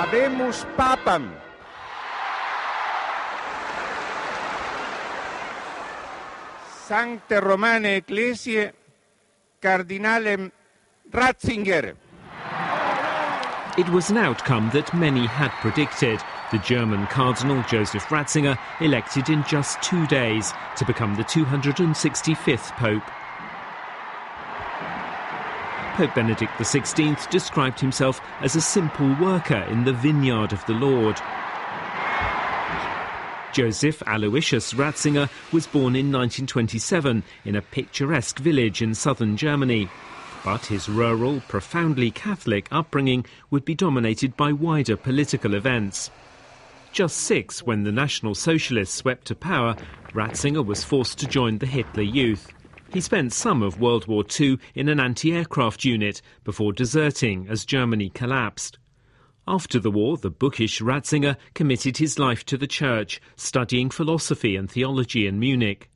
Habemus Papam. Sancte Romane Ecclesiae Cardinalem Ratzinger. It was an outcome that many had predicted. The German Cardinal Joseph Ratzinger elected in just 2 days to become the 265th Pope. Pope Benedict XVI described himself as a simple worker in the vineyard of the Lord. Joseph Aloysius Ratzinger was born in 1927 in a picturesque village in southern Germany. But his rural, profoundly Catholic upbringing would be dominated by wider political events. Just 6 when the National Socialists swept to power, Ratzinger was forced to join the Hitler Youth. He spent some of World War II in an anti-aircraft unit before deserting as Germany collapsed. After the war, the bookish Ratzinger committed his life to the church, studying philosophy and theology in Munich.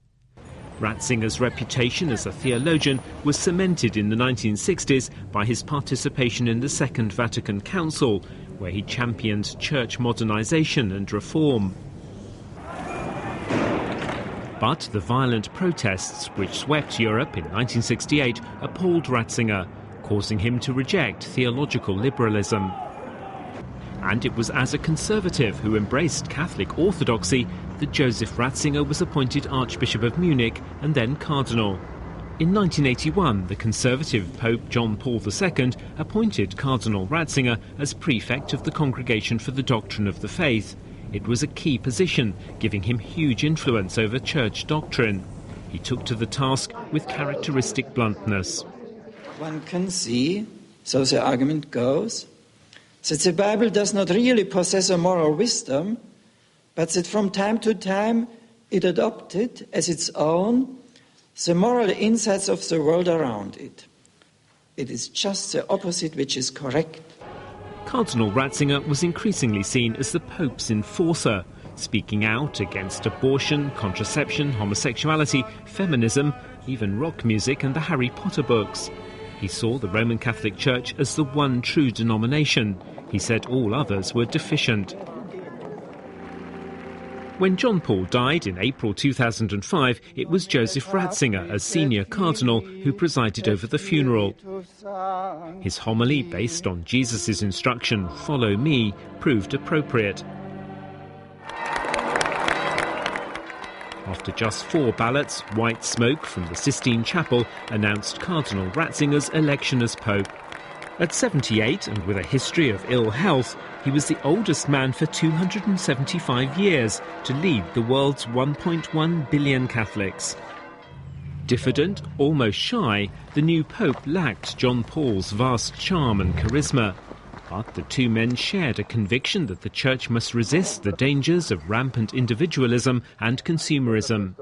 Ratzinger's reputation as a theologian was cemented in the 1960s by his participation in the Second Vatican Council, where he championed church modernization and reform. But the violent protests which swept Europe in 1968 appalled Ratzinger, causing him to reject theological liberalism. And it was as a conservative who embraced Catholic orthodoxy that Joseph Ratzinger was appointed Archbishop of Munich and then Cardinal. In 1981, the conservative Pope John Paul II appointed Cardinal Ratzinger as prefect of the Congregation for the Doctrine of the Faith. It was a key position, giving him huge influence over church doctrine. He took to the task with characteristic bluntness. One can see, so the argument goes, that the Bible does not really possess a moral wisdom, but that from time to time it adopted as its own the moral insights of the world around it. It is just the opposite which is correct. Cardinal Ratzinger was increasingly seen as the Pope's enforcer, speaking out against abortion, contraception, homosexuality, feminism, even rock music and the Harry Potter books. He saw the Roman Catholic Church as the one true denomination. He said all others were deficient. When John Paul died in April 2005, it was Joseph Ratzinger, as senior cardinal, who presided over the funeral. His homily, based on Jesus' instruction, "Follow me," proved appropriate. After just 4 ballots, white smoke from the Sistine Chapel announced Cardinal Ratzinger's election as Pope. At 78 and with a history of ill health, he was the oldest man for 275 years to lead the world's 1.1 billion Catholics. Diffident, almost shy, the new Pope lacked John Paul's vast charm and charisma. But the two men shared a conviction that the Church must resist the dangers of rampant individualism and consumerism.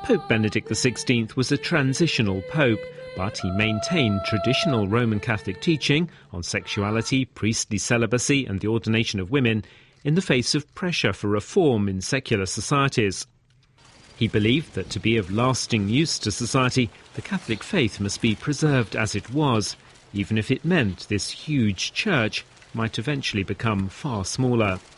Pope Benedict XVI was a transitional pope, but he maintained traditional Roman Catholic teaching on sexuality, priestly celibacy and the ordination of women in the face of pressure for reform in secular societies. He believed that to be of lasting use to society, the Catholic faith must be preserved as it was, even if it meant this huge church might eventually become far smaller.